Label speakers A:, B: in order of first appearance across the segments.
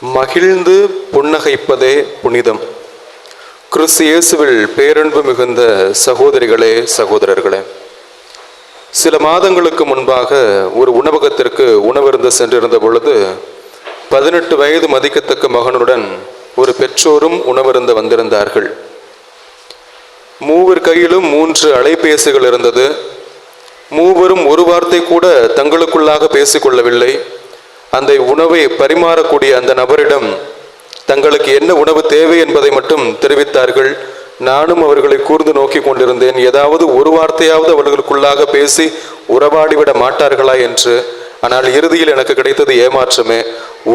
A: மகிழ்ந்து புன்னகைப்பதே புனிதம். கிறிஸ்து இயேசுவில் பேரன்பு மிகுந்த சகோதரிகளே, சகோதரர்களே, சில மாதங்களுக்கு முன்பாக ஒரு உணவகத்திற்கு உணவருந்த சென்றிருந்த பொழுது 18 வயது மதிக்கத்தக்க மகனுடன் ஒரு பெற்றோரும் உணவருந்த வந்திருந்தார்கள். மூவர் கையிலும் 3 அலைபேசிகள் இருந்தது. மூவரும் ஒரு வார்த்தை கூட தங்களுக்குள்ளாக பேசிக்கொள்ளவில்லை. அந்த உணவை பரிமாறக்கூடிய அந்த நபரிடம் தங்களுக்கு என்ன உணவு தேவை என்பதை மட்டும் தெரிவித்தார்கள். நானும் அவர்களை கூர்ந்து நோக்கி கொண்டிருந்தேன், ஏதாவது ஒரு வார்த்தையாவது அவர்களுக்குள்ளாக பேசி உறவாடிவிட மாட்டார்களா என்று. ஆனால் இறுதியில் எனக்கு கிடைத்தது ஏமாற்றமே.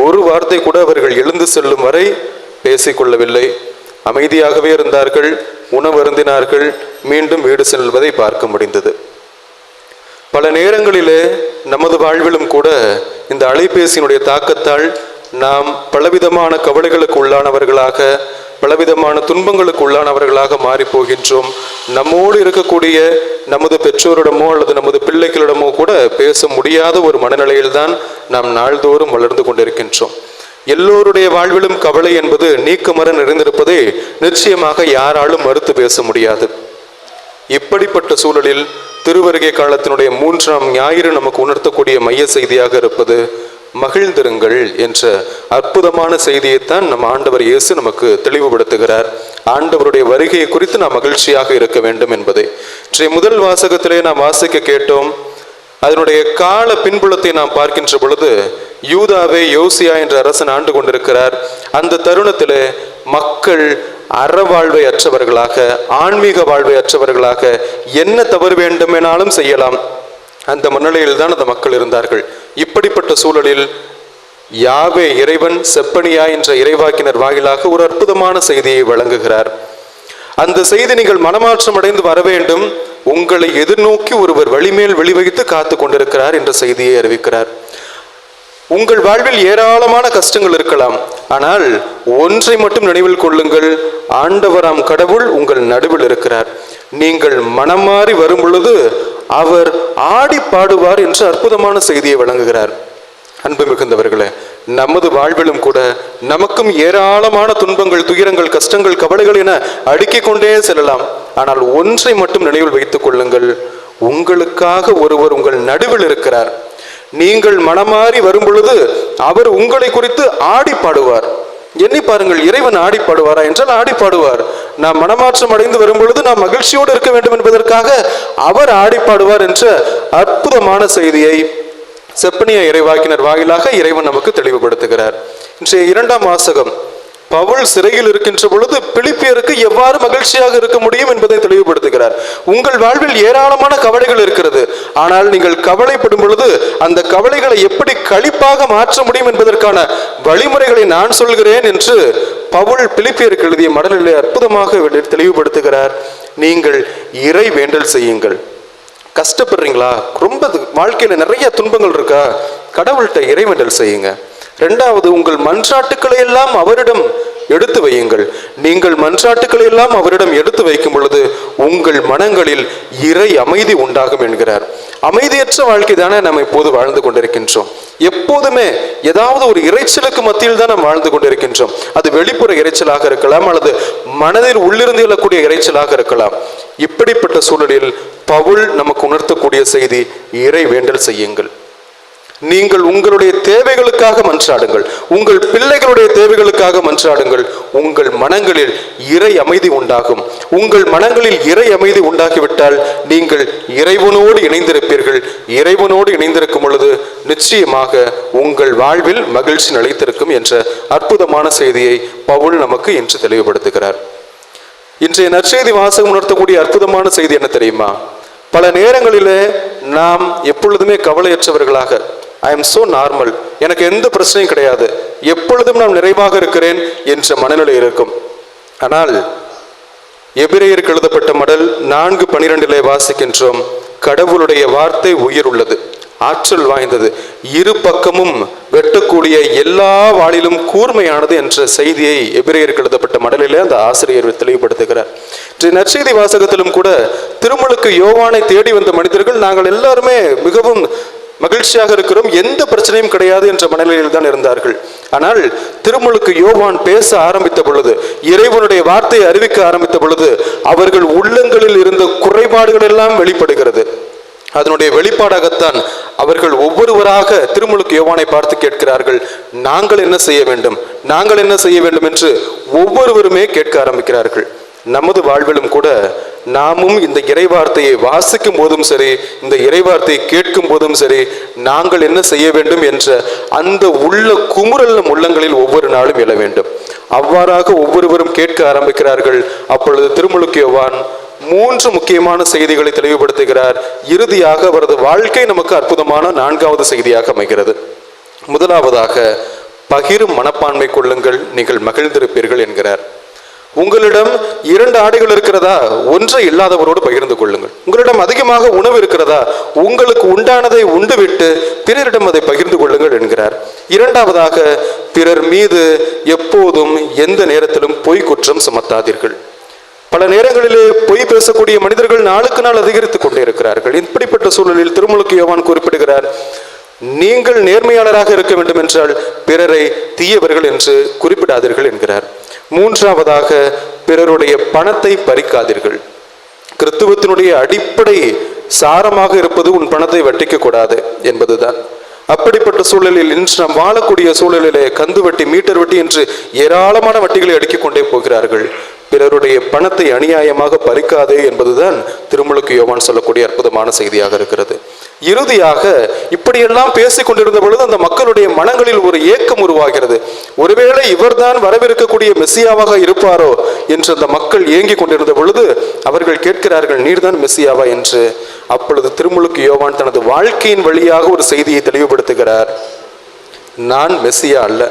A: ஒரு வார்த்தை கூட அவர்கள் எழுந்து செல்லும் வரை பேசிக்கொள்ளவில்லை. அமைதியாகவே இருந்தார்கள். உணவு அருந்தினார்கள். மீண்டும் வீடு செல்வதை பார்க்க முடிந்தது. பல நேரங்களிலே நமது வாழ்விலும் கூட இந்த அலைபேசியினுடைய தாக்கத்தால் நாம் பலவிதமான கவலைகளுக்கு உள்ளானவர்களாக, பலவிதமான துன்பங்களுக்கு உள்ளானவர்களாக மாறி போகின்றோம். நம்மோடு இருக்கக்கூடிய நமது பெற்றோரிடமோ அல்லது நமது பிள்ளைகளிடமோ கூட பேச முடியாத ஒரு மனநிலையில்தான் நாம் நாள்தோறும் வளர்ந்து கொண்டிருக்கின்றோம். எல்லோருடைய வாழ்விலும் கவலை என்பது நீக்கமர நிறைந்திருப்பதை நிச்சயமாக யாராலும் மறுத்து பேச முடியாது. இப்படிப்பட்ட சூழலில் திருவருகை காலத்தினுடைய 3ஆம் ஞாயிறு நமக்கு உணர்த்தக்கூடிய மைய செய்தியாக இருப்பது மகிழ்ந்திருங்கள் என்ற அற்புதமான செய்தியைத்தான் நம் ஆண்டவர் இயேசு நமக்கு தெளிவுபடுத்துகிறார். ஆண்டவருடைய வருகையை குறித்து நாம் மகிழ்ச்சியாக இருக்க வேண்டும் என்பதை இன்றைய முதல் வாசகத்திலே நாம் வாசிக்க கேட்டோம். அதனுடைய கால பின்புலத்தை நாம் பார்க்கின்ற பொழுது யூதாவே யோசியா என்ற அரசன் ஆண்டு கொண்டிருக்கிறார். அந்த தருணத்திலே மக்கள் அறவாழ்வை அற்றவர்களாக, ஆன்மீக வாழ்வை அற்றவர்களாக, என்ன தவறு வேண்டுமெனாலும் செய்யலாம், அந்த மனநிலையில் தான் அந்த மக்கள் இருந்தார்கள். இப்படிப்பட்ட சூழலில் யாவே இறைவன் செப்பனியா என்ற இறைவாக்கினர் வாயிலாக ஒரு அற்புதமான செய்தியை வழங்குகிறார். அந்த செய்தி, நீங்கள் மனமாற்றம் அடைந்து வர வேண்டும், உங்களை எதிர்நோக்கி ஒருவர் வழிமேல் வெளிவைத்து காத்து கொண்டிருக்கிறார் என்ற செய்தியை அறிவிக்கிறார். உங்கள் வாழ்வில் ஏராளமான கஷ்டங்கள் இருக்கலாம், ஆனால் ஒன்றை மட்டும் நினைவில் கொள்ளுங்கள், ஆண்டவராம் கடவுள் உங்கள் நடுவில் இருக்கிறார். நீங்கள் மனம் மாறி வரும் பொழுது அவர் ஆடி பாடுவார் என்று அற்புதமான செய்தியை வழங்குகிறார். அன்பு மிகுந்தவர்களே, நமது வாழ்விலும் கூட நமக்கும் ஏராளமான துன்பங்கள், துயரங்கள், கஷ்டங்கள், கவலைகள் என அடுக்கிக் கொண்டே செல்லலாம். ஆனால் ஒன்றை மட்டும் நினைவில் வைத்துக் கொள்ளுங்கள், உங்களுக்காக ஒருவர் உங்கள் நடுவில் இருக்கிறார். நீங்கள் மனமாறி வரும் பொழுது அவர் உங்களை குறித்து ஆடி பாடுவார். எண்ணி பாருங்கள், இறைவன் ஆடி பாடுவாரா என்றால் ஆடி பாடுவார். நாம் மனமாற்றம் அடைந்து வரும் பொழுது நாம் மகிழ்ச்சியோடு இருக்க வேண்டும் என்பதற்காக அவர் ஆடி பாடுவார் என்ற அற்புதமான செய்தியை செப்பனியா இறைவாக்கினர் வாயிலாக இறைவன் நமக்கு தெளிவுபடுத்துகிறார். இன்றைய 2ஆம் வாசகம், பவுல் சிறையில் இருக்கின்ற பொழுது பிலிப்பியருக்கு எவ்வாறு மகிழ்ச்சியாக இருக்க முடியும் என்பதை தெளிவுபடுத்துகிறார். உங்கள் வாழ்வில் ஏராளமான கவலைகள் இருக்கிறது, ஆனால் நீங்கள் கவலைப்படும் பொழுது அந்த கவலைகளை எப்படி களிப்பாக மாற்ற முடியும் என்பதற்கான வழிமுறைகளை நான் சொல்கிறேன் என்று பவுல் பிலிப்பியருக்கு எழுதிய மடலிலே அற்புதமாக தெளிவுபடுத்துகிறார். நீங்கள் இறை வேண்டல் செய்யுங்கள். கஷ்டப்படுறீங்களா? ரொம்ப வாழ்க்கையில நிறைய துன்பங்கள் இருக்கா? கடவுள்கிட்ட இறை வேண்டல் செய்யுங்க. 2வது, உங்கள் மன்றாட்டுக்களை எல்லாம் அவரிடம் எடுத்து வையுங்கள். நீங்கள் மன்றாட்டுக்களை எல்லாம் அவரிடம் எடுத்து வைக்கும் பொழுது உங்கள் மனங்களில் இறை அமைதி உண்டாகும் என்கிறார். அமைதியற்ற வாழ்க்கை தானே நம்ம இப்போது வாழ்ந்து கொண்டிருக்கின்றோம். எப்போதுமே ஏதாவது ஒரு இறைச்சலுக்கு மத்தியில் தான் நாம் வாழ்ந்து கொண்டிருக்கின்றோம். அது வெளிப்புற இறைச்சலாக இருக்கலாம், அல்லது மனதில் உள்ளிருந்து எழக்கூடிய இறைச்சலாக இருக்கலாம். இப்படிப்பட்ட சூழலில் பவுல் நமக்கு உணர்த்தக்கூடிய செய்தி, இறை வேண்டல் செய்யுங்கள். நீங்கள் உங்களுடைய தேவைகளுக்காக மன்றாடுங்கள், உங்கள் பிள்ளைகளுடைய தேவைகளுக்காக மன்றாடுங்கள். உங்கள் மனங்களில் இறை அமைதி உண்டாகும். உங்கள் மனங்களில் இறை அமைதி உண்டாகிவிட்டால் நீங்கள் இறைவனோடு இணைந்திருப்பீர்கள். இறைவனோடு இணைந்திருக்கும் பொழுது நிச்சயமாக உங்கள் வாழ்வில் மகிழ்ச்சி நிலைத்திருக்கும் என்ற அற்புதமான செய்தியை பவுல் நமக்கு இன்று தெளிவுபடுத்துகிறார். இன்றைய நற்செய்தி வாசகம் உணர்த்தக்கூடிய அற்புதமான செய்தி என்ன தெரியுமா? பல நேரங்களிலே நாம் எப்பொழுதுமே கவலையற்றவர்களாக, ஐ எம் சோ நார்மல், எனக்கு எந்த பிரச்சனையும் கிடையாது, எப்பொழுதும் நான் நிறைவாக இருக்கிறேன் என்ற மனநிலை இருக்கும். ஆனால் எபிரேயருக்கு எழுதப்பட்ட மடல் 4:12 வாசிக்கின்றோம், கடவுளுடைய வார்த்தை உயிர் உள்ளது, ஆற்றல் வாய்ந்தது, இரு பக்கமும் வெட்டக்கூடிய எல்லா வாளிலும் கூர்மையானது என்ற செய்தியை எபிரேயருக்கு எழுதப்பட்ட மடலிலே அந்த ஆசிரியர் தெளிவுபடுத்துகிறார். நற்செய்தி வாசகத்திலும் கூட திருமுழுக்கு யோவானை தேடி வந்த மனிதர்கள் நாங்கள் எல்லாருமே மிகவும் மகிழ்ச்சியாக இருக்கிறோம், எந்த பிரச்சனையும் கிடையாது என்ற மனநிலையில் தான் இருந்தார்கள். ஆனால் திருமுழுக்கு யோவான் பேச ஆரம்பித்த பொழுது, இறைவனுடைய வார்த்தையை அறிவிக்க ஆரம்பித்த பொழுது, அவர்கள் உள்ளங்களில் இருந்த குறைபாடுகள் எல்லாம் வெளிப்படுகிறது. அதனுடைய வெளிப்பாடாகத்தான் அவர்கள் ஒவ்வொருவராக திருமுழுக்கு யோவானை பார்த்து கேட்கிறார்கள், நாங்கள் என்ன செய்ய வேண்டும், நாங்கள் என்ன செய்ய வேண்டும் என்று ஒவ்வொருவருமே கேட்க ஆரம்பிக்கிறார்கள். நமது வாழ்விலும் கூட நாமும் இந்த இறைவார்த்தையை வாசிக்கும் போதும் சரி, இந்த இறைவார்த்தையை கேட்கும் போதும் சரி, நாங்கள் என்ன செய்ய வேண்டும் என்ற அந்த உள்ள குமுறல் உள்ளங்களில் ஒவ்வொரு நாளும் எழ வேண்டும். அவ்வாறாக ஒவ்வொருவரும் கேட்க ஆரம்பிக்கிறார்கள். அப்பொழுது திருமுழுக்கு யோவான் 3 முக்கியமான செய்திகளை தெளிவுபடுத்துகிறார். இறுதியாக அவரது வாழ்க்கை நமக்கு அற்புதமான 4வது செய்தியாக அமைகிறது. முதலாவதாக, பகிரும் மனப்பான்மை கொள்ளுங்கள், நீங்கள் மகிழ்ந்திருப்பீர்கள் என்கிறார். உங்களிடம் 2 ஆடைகள் இருக்கிறதா, ஒன்றை இல்லாதவரோடு பகிர்ந்து கொள்ளுங்கள். உங்களிடம் அதிகமாக உணவு இருக்கிறதா, உங்களுக்கு உண்டானதை உண்டுவிட்டு பிறரிடம் அதை பகிர்ந்து கொள்ளுங்கள் என்கிறார். இரண்டாவதாக, பிறர் மீது எப்போதும் எந்த நேரத்திலும் பொய் குற்றம் சுமத்தாதீர்கள். பல நேரங்களிலே பொய் பேசக்கூடிய மனிதர்கள் நாளுக்கு நாள் அதிகரித்துக் கொண்டே இருக்கிறார்கள். இப்படிப்பட்ட சூழலில் திருமுழுக்கு யோவான் குறிப்பிடுகிறார், நீங்கள் நேர்மையாளராக இருக்க வேண்டும் என்றால் பிறரை தீயவர்கள் என்று குறிப்பிடாதீர்கள் என்கிறார். மூன்றாவதாக, பிறருடைய பணத்தை பறிக்காதீர்கள். கிறிஸ்துவத்தினுடைய அடிப்படை சாரமாக இருப்பது உன் பணத்தை வட்டிக்க கூடாது என்பதுதான். அப்படிப்பட்ட சூழலில் இன்று நாம் வாழக்கூடிய சூழலிலே கந்து வட்டி, மீட்டர் வட்டி என்று ஏராளமான வட்டிகளை அடுக்கிக் கொண்டே போகிறார்கள். பிறருடைய பணத்தை அநியாயமாக பறிக்காதே என்பதுதான் திருமுழுக்கு யோவான் சொல்லக்கூடிய அற்புதமான செய்தியாக இருக்கிறது. இறுதியாக, இப்படியெல்லாம் பேசிக் கொண்டிருந்த பொழுது அந்த மக்களுடைய மனங்களில் ஒரு ஏக்கம் உருவாகிறது. ஒருவேளை இவர்தான் வரவிருக்கக்கூடிய மெஸ்ஸியாவாக இருப்பாரோ என்று அந்த மக்கள் ஏங்கி கொண்டிருந்த பொழுது அவர்கள் கேட்கிறார்கள், நீர்தான் மெஸ்ஸியாவா என்று. அப்பொழுது திருமுழுக்கு யோவான் தனது வாழ்க்கையின் வழியாக ஒரு செய்தியை தெளிவுபடுத்துகிறார். நான் மெஸ்ஸியா அல்ல,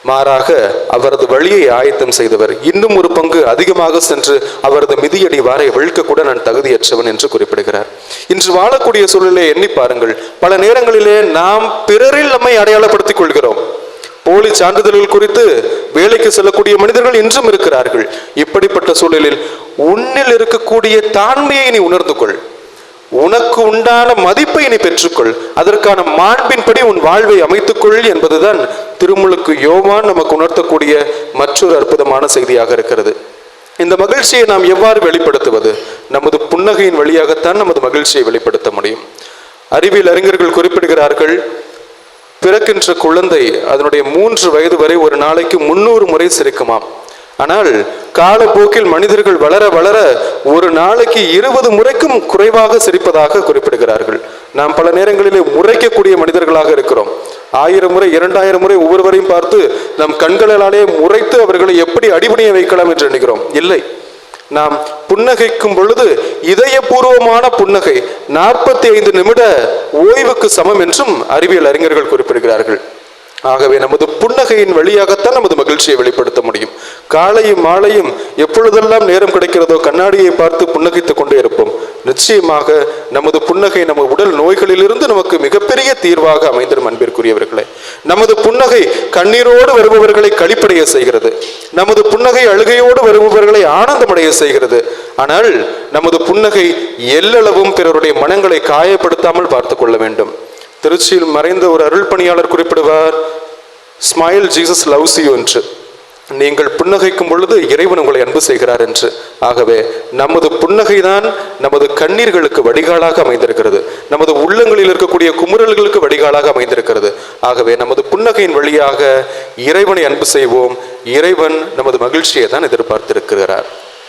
A: மாறாக அவரது வழியை ஆயத்தம் செய்தவர். இன்னும் ஒரு பங்கு அதிகமாக சென்று அவரது மிதியடி வாரை விழுக்க கூட நான் தகுதியற்றவன் என்று குறிப்பிடுகிறார். இன்று வாழக்கூடிய சூழலை எண்ணி பாருங்கள். பல நேரங்களிலே நாம் பிறரில் நம்மை அடையாளப்படுத்திக் கொள்கிறோம். போலி சான்றிதழ்கள் குறித்து வேலைக்கு செல்லக்கூடிய மனிதர்கள் இன்றும் இருக்கிறார்கள். இப்படிப்பட்ட சூழலில் உன்னில் இருக்கக்கூடிய தாண்மையை நீ உணர்ந்து கொள், உனக்கு உண்டான மதிப்பை நீ பெற்றுக்கொள், அதற்கான மாண்பின்படி உன் வாழ்வை அமைத்துக்கொள் என்பதுதான் திருமுழுக்கு யோவான் நமக்கு உணர்த்தக்கூடிய மற்றொரு அற்புதமான செய்தியாக இருக்கிறது. இந்த மகிழ்ச்சியை நாம் எவ்வாறு வெளிப்படுத்துவது? நமது புன்னகையின் வழியாகத்தான் நமது மகிழ்ச்சியை வெளிப்படுத்த முடியும். அறிவியல் அறிஞர்கள் குறிப்பிடுகிறார்கள், பிறக்கின்ற குழந்தை அதனுடைய 3 வயது வரை ஒரு நாளைக்கு 300 முறை சிரிக்குமாம். ஆனால் காலப்போக்கில் மனிதர்கள் வளர வளர ஒரு நாளைக்கு 20 முறைக்கும் குறைவாக சிரிப்பதாக குறிப்பிடுகிறார்கள். நாம் பல நேரங்களிலே முறைக்கக்கூடிய மனிதர்களாக இருக்கிறோம். 1000 முறை 2000 முறை ஒவ்வொருவரையும் பார்த்து நம் கண்களாலே முறைத்து அவர்களை எப்படி அடிபணிய வைக்கலாம் என்று எண்ணுகிறோம். இல்லை, நாம் புன்னகைக்கும் பொழுது இதயபூர்வமான புன்னகை 45 நிமிட ஓய்வுக்கு சமம் என்றும் அறிவியல் அறிஞர்கள் குறிப்பிடுகிறார்கள். ஆகவே நமது புன்னகையின் வழியாகத்தான் நமது மகிழ்ச்சியை வெளிப்படுத்த முடியும். காலையும் மாலையும் எப்பொழுதெல்லாம் நேரம் கிடைக்கிறதோ கண்ணாடியை பார்த்து புன்னகைத்துக் கொண்டே இருப்போம். நிச்சயமாக நமது புன்னகை நம்ம உடல் நோய்களிலிருந்து நமக்கு மிகப்பெரிய தீர்வாக அமைந்திடும். அன்பிற்குரியவர்களே, நமது புன்னகை கண்ணீரோடு வருபவர்களை களிப்படைய செய்கிறது. நமது புன்னகை அழுகையோடு வருபவர்களை ஆனந்தமடைய செய்கிறது. ஆனால் நமது புன்னகை எல்லளவும் பிறருடைய மனங்களை காயப்படுத்தாமல் பார்த்து கொள்ள வேண்டும். திருச்சியில் மறைந்த ஒரு அருள் பணியாளர் குறிப்பிடுவார், ஸ்மைல் ஜீசஸ் லவ்ஸ் யூ என்று. நீங்கள் புன்னகைக்கும் பொழுது இறைவன் உங்களை அன்பு செய்கிறார் என்று. ஆகவே நமது புன்னகைதான் நமது கண்ணீர்களுக்கு வடிகாலாக அமைந்திருக்கிறது, நமது உள்ளங்களில் இருக்கக்கூடிய குமுறல்களுக்கு வடிகாலாக அமைந்திருக்கிறது. ஆகவே நமது புன்னகையின் வழியாக இறைவனை அன்பு செய்வோம். இறைவன் நமது மகிழ்ச்சியை தான் எதிர்பார்த்திருக்கிறார்.